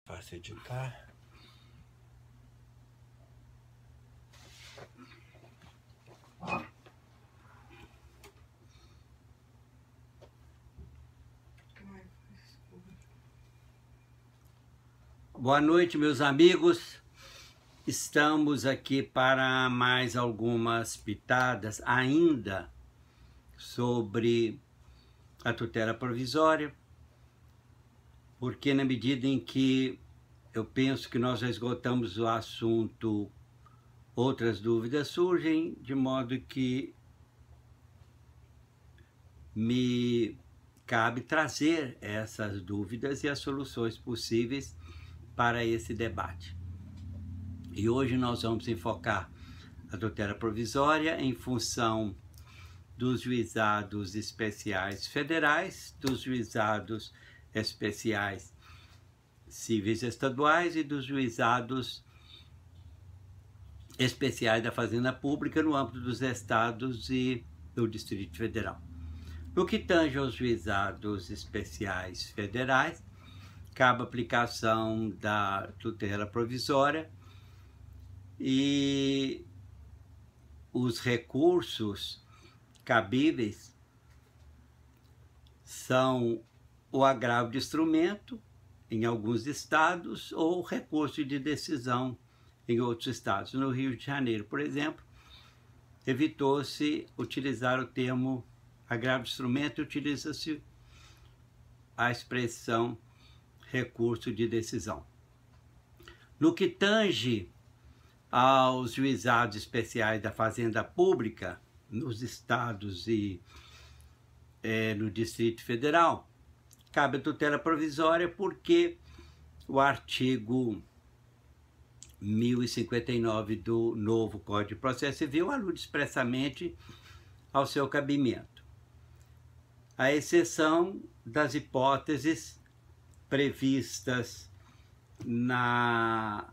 Passe de cá. Boa noite, meus amigos. Estamos aqui para mais algumas pitadas ainda sobre a tutela provisória, porque na medida em que eu penso que nós já esgotamos o assunto, outras dúvidas surgem, de modo que me cabe trazer essas dúvidas e as soluções possíveis para esse debate. E hoje nós vamos enfocar a tutela provisória em função dos juizados especiais federais, dos juizados especiais cíveis estaduais e dos juizados especiais da Fazenda Pública no âmbito dos estados e do Distrito Federal. No que tange aos juizados especiais federais, cabe a aplicação da tutela provisória e os recursos cabíveis são o agravo de instrumento em alguns estados ou recurso de decisão em outros estados. No Rio de Janeiro, por exemplo, evitou-se utilizar o termo agravo de instrumento e utiliza-se a expressão recurso de decisão. No que tange aos juizados especiais da Fazenda Pública, nos estados e no Distrito Federal, cabe a tutela provisória porque o artigo 1059 do novo Código de Processo Civil alude expressamente ao seu cabimento, à exceção das hipóteses previstas na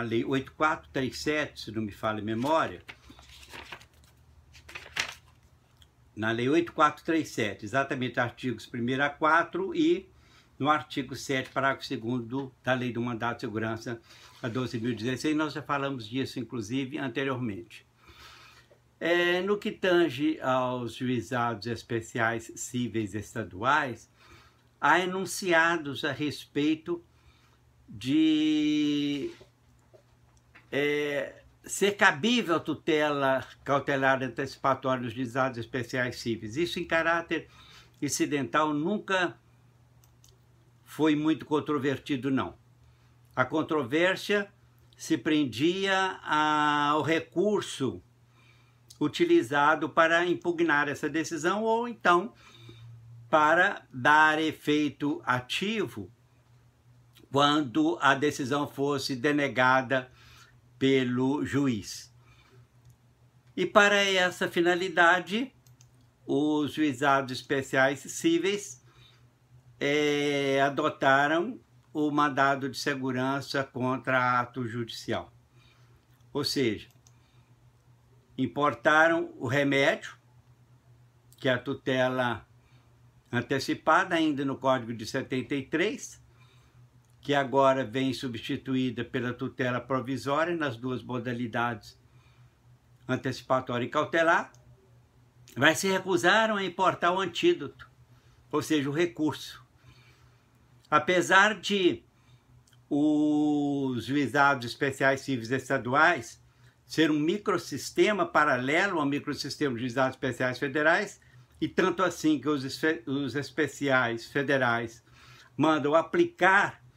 Lei 8437, se não me falha a memória, na Lei 8437, exatamente artigos 1º a 4 e no artigo 7, parágrafo 2º da Lei do Mandato de Segurança, a 12.016, nós já falamos disso, inclusive, anteriormente. No que tange aos juizados especiais cíveis estaduais, há enunciados a respeito de ser cabível a tutela cautelar antecipatória dos juizados especiais cíveis. Isso, em caráter incidental, nunca foi muito controvertido, não. A controvérsia se prendia ao recurso utilizado para impugnar essa decisão ou então para dar efeito ativo quando a decisão fosse denegada pelo juiz. E para essa finalidade, os juizados especiais cíveis adotaram o mandado de segurança contra ato judicial. Ou seja, importaram o remédio, que é a tutela antecipada, ainda no Código de 73, que agora vem substituída pela tutela provisória nas duas modalidades, antecipatória e cautelar, mas se recusaram a importar o antídoto, ou seja, o recurso. Apesar de os juizados especiais cíveis estaduais ser um microsistema paralelo ao microsistema de juizados especiais federais, e tanto assim que os especiais federais mandam aplicar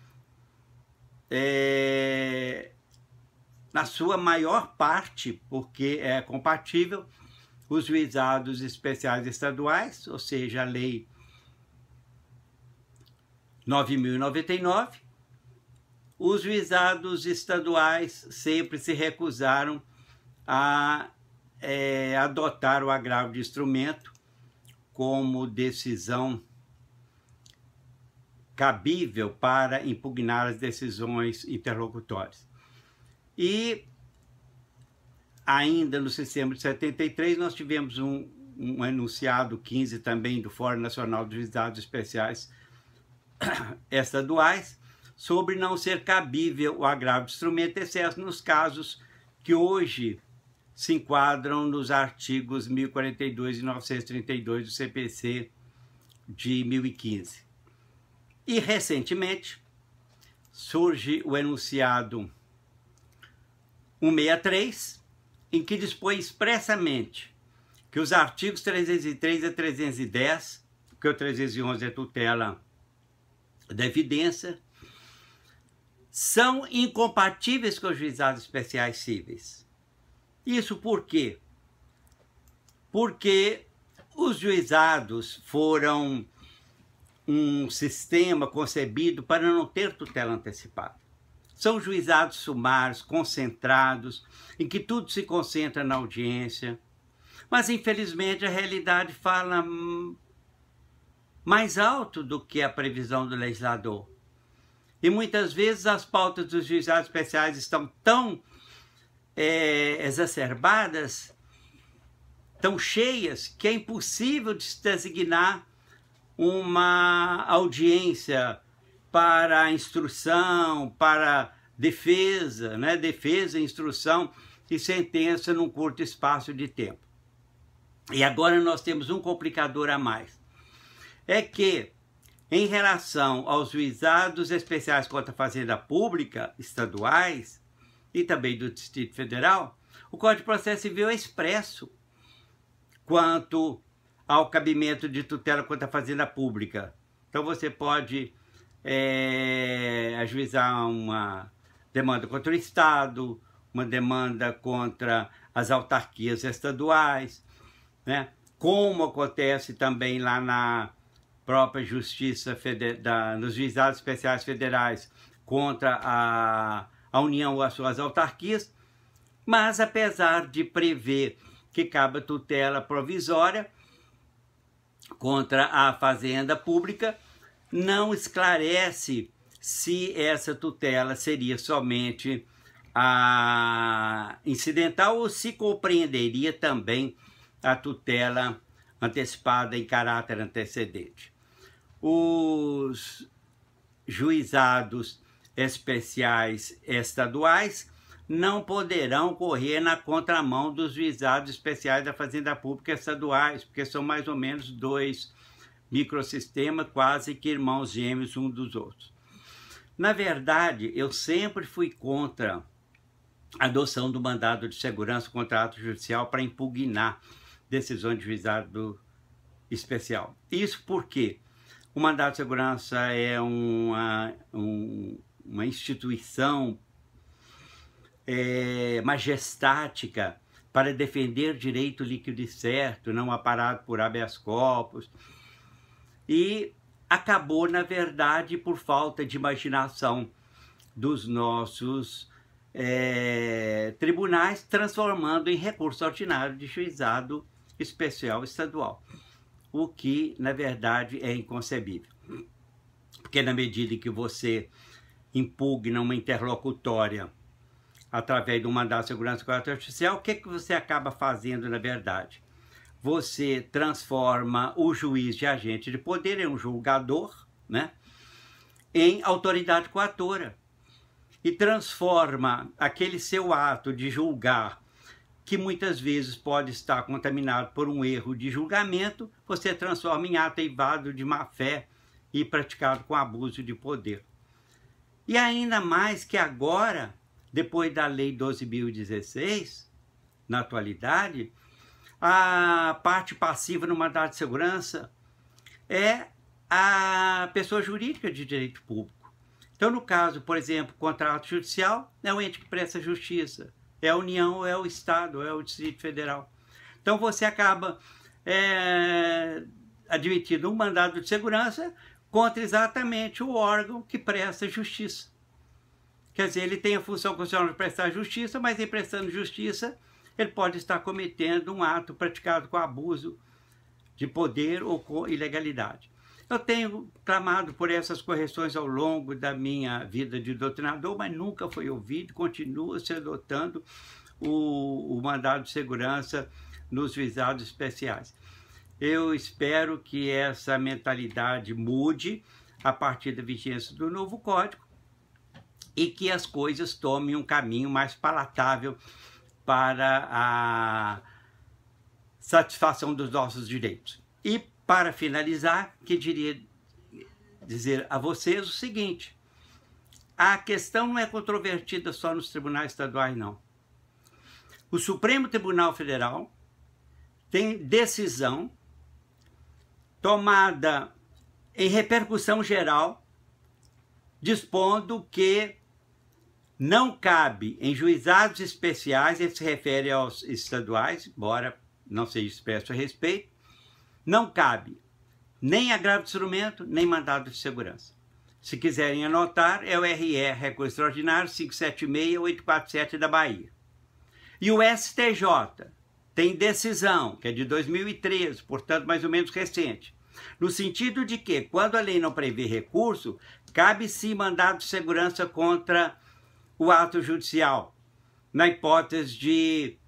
na sua maior parte, porque é compatível, os juizados especiais estaduais, ou seja, a Lei 9.099, os juizados estaduais sempre se recusaram a adotar o agravo de instrumento como decisão cabível para impugnar as decisões interlocutórias. E ainda no sistema de 73, nós tivemos um enunciado 15 também do Fórum Nacional dos Juizados Especiais estaduais sobre não ser cabível o agravo de instrumento e excesso nos casos que hoje se enquadram nos artigos 1042 e 932 do CPC de 2015. E, recentemente, surge o enunciado 163, em que dispõe expressamente que os artigos 303 a 310, porque o 311 é tutela da evidência, são incompatíveis com os juizados especiais cíveis. Isso por quê? Porque os juizados foram um sistema concebido para não ter tutela antecipada. São juizados sumários, concentrados, em que tudo se concentra na audiência. Mas, infelizmente, a realidade fala mais alto do que a previsão do legislador. E muitas vezes as pautas dos juizados especiais estão tão exacerbadas, tão cheias, que é impossível de se designar uma audiência para instrução, para defesa, né? Defesa, instrução e sentença num curto espaço de tempo. E agora nós temos um complicador a mais. É que, em relação aos juizados especiais contra a fazenda pública, estaduais e também do Distrito Federal, o Código de Processo Civil é expresso quanto ao cabimento de tutela contra a fazenda pública. Então você pode ajuizar uma demanda contra o Estado, uma demanda contra as autarquias estaduais, né? Como acontece também lá na própria Justiça nos juizados especiais federais contra a União ou as suas autarquias, mas apesar de prever que cabe a tutela provisória contra a fazenda pública, não esclarece se essa tutela seria somente incidental ou se compreenderia também a tutela antecipada em caráter antecedente. Os juizados especiais estaduais não poderão correr na contramão dos juizados especiais da Fazenda Pública estaduais, porque são mais ou menos dois microsistemas, quase que irmãos gêmeos um dos outros. Na verdade, eu sempre fui contra a adoção do mandado de segurança contra ato judicial para impugnar decisões de juizado especial. Isso porque o mandado de segurança é uma instituição majestática para defender direito líquido e certo, não amparado por habeas corpus, e acabou, na verdade, por falta de imaginação dos nossos tribunais, transformando em recurso ordinário de juizado especial estadual, o que, na verdade, é inconcebível. Porque na medida em que você impugna uma interlocutória através do mandado de segurança contra o ato judicial, o que você acaba fazendo, na verdade? Você transforma o juiz de agente de poder em um julgador, né, em autoridade coatora, e transforma aquele seu ato de julgar, que muitas vezes pode estar contaminado por um erro de julgamento, você transforma em ato eivado de má-fé e praticado com abuso de poder. E ainda mais que agora, depois da Lei 12.016, na atualidade, a parte passiva no mandado de segurança é a pessoa jurídica de direito público. Então, no caso, por exemplo, contrato judicial, é o ente que presta justiça. É a União, é o Estado, é o Distrito Federal. Então você acaba admitindo um mandado de segurança contra exatamente o órgão que presta justiça. Quer dizer, ele tem a função constitucional de prestar justiça, mas em prestando justiça, ele pode estar cometendo um ato praticado com abuso de poder ou com ilegalidade. Eu tenho clamado por essas correções ao longo da minha vida de doutrinador, mas nunca foi ouvido, continua se adotando o mandado de segurança nos juizados especiais. Eu espero que essa mentalidade mude. a partir da vigência do novo Código e que as coisas tomem um caminho mais palatável para a satisfação dos nossos direitos. E, para finalizar, queria dizer a vocês o seguinte: a questão não é controvertida só nos tribunais estaduais, não. O Supremo Tribunal Federal tem decisão tomada em repercussão geral, dispondo que não cabe em juizados especiais, ele se refere aos estaduais, embora não seja expresso a respeito, não cabe nem agravo de instrumento, nem mandado de segurança. Se quiserem anotar, é o RE, Recurso Extraordinário 576-847 da Bahia. E o STJ tem decisão, que é de 2013, portanto mais ou menos recente, no sentido de que, quando a lei não prevê recurso, cabe sim mandado de segurança contra o ato judicial, na hipótese de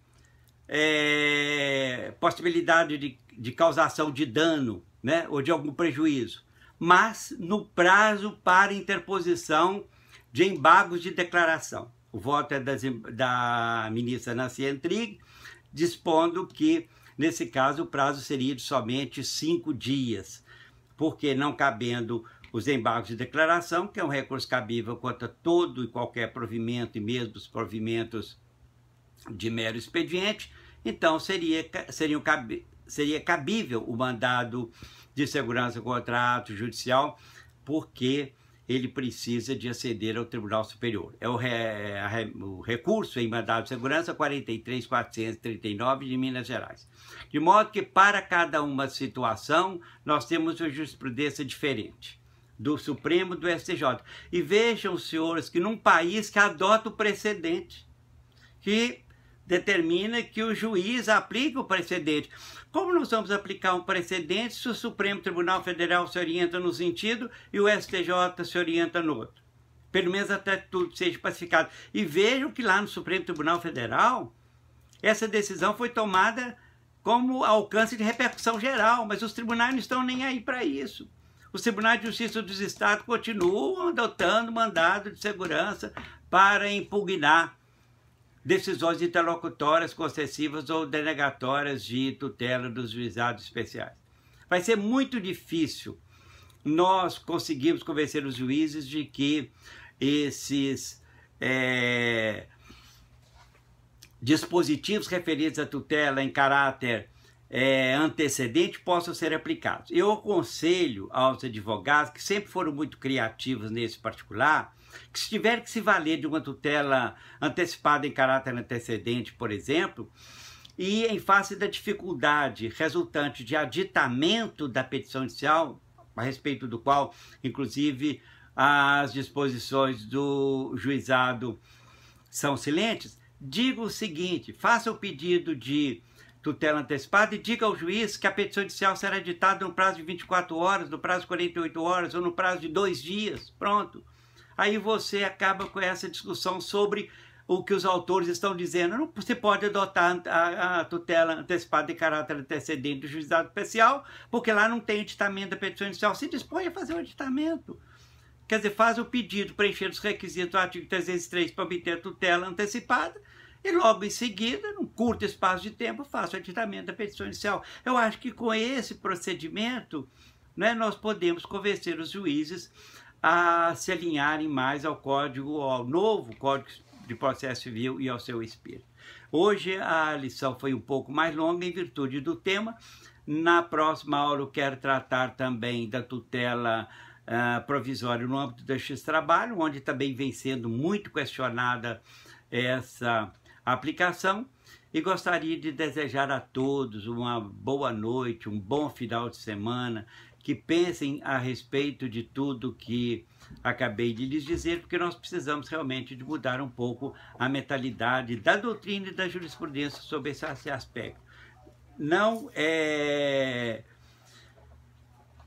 possibilidade de causação de dano, né, ou de algum prejuízo, mas no prazo para interposição de embargos de declaração. O voto é da ministra Nancy Andrighi, dispondo que, nesse caso, o prazo seria de somente 5 dias, porque não cabendo os embargos de declaração, que é um recurso cabível contra todo e qualquer provimento, e mesmo os provimentos de mero expediente, então seria cabível o mandado de segurança contra ato judicial, porque ele precisa de aceder ao Tribunal Superior. É o recurso em mandado de segurança 43.439 de Minas Gerais. De modo que, para cada uma situação, nós temos uma jurisprudência diferente do Supremo, do STJ. E vejam, senhores, que num país que adota o precedente, que determina que o juiz aplica o precedente. Como nós vamos aplicar um precedente se o Supremo Tribunal Federal se orienta num sentido e o STJ se orienta no outro? Pelo menos até tudo seja pacificado. E vejam que lá no Supremo Tribunal Federal, essa decisão foi tomada como alcance de repercussão geral, mas os tribunais não estão nem aí para isso. Os tribunais de justiça dos estados continuam adotando mandado de segurança para impugnar decisões interlocutórias, concessivas ou denegatórias de tutela dos juizados especiais. Vai ser muito difícil nós conseguirmos convencer os juízes de que esses dispositivos referidos à tutela em caráter antecedente possam ser aplicados. Eu aconselho aos advogados, que sempre foram muito criativos nesse particular, que se tiver que se valer de uma tutela antecipada em caráter antecedente, por exemplo, e em face da dificuldade resultante de aditamento da petição inicial, a respeito do qual, inclusive, as disposições do juizado são silentes, diga o seguinte: faça o pedido de tutela antecipada e diga ao juiz que a petição inicial será editada no prazo de 24 horas, no prazo de 48 horas ou no prazo de 2 dias. Pronto. Aí você acaba com essa discussão sobre o que os autores estão dizendo. Não, você pode adotar a tutela antecipada em caráter antecedente do juizado especial, porque lá não tem editamento da petição inicial. Se dispõe a fazer o editamento. Quer dizer, faz o pedido, preencher os requisitos do artigo 303 para obter a tutela antecipada, e logo em seguida, num curto espaço de tempo, faça o editamento da petição inicial. Eu acho que com esse procedimento, né, nós podemos convencer os juízes a se alinharem mais ao novo Código de Processo Civil e ao seu espírito. Hoje a lição foi um pouco mais longa em virtude do tema. Na próxima aula eu quero tratar também da tutela provisória no âmbito da Justiça do Trabalho, onde também vem sendo muito questionada essa aplicação, e gostaria de desejar a todos uma boa noite, um bom final de semana, que pensem a respeito de tudo que acabei de lhes dizer, porque nós precisamos realmente de mudar um pouco a mentalidade da doutrina e da jurisprudência sobre esse aspecto. Não é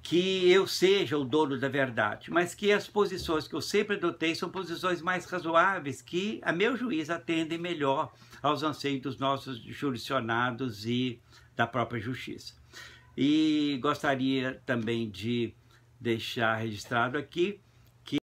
que eu seja o dono da verdade, mas que as posições que eu sempre adotei são posições mais razoáveis, que, a meu juízo, atendem melhor aos anseios dos nossos jurisdicionados e da própria justiça. E gostaria também de deixar registrado aqui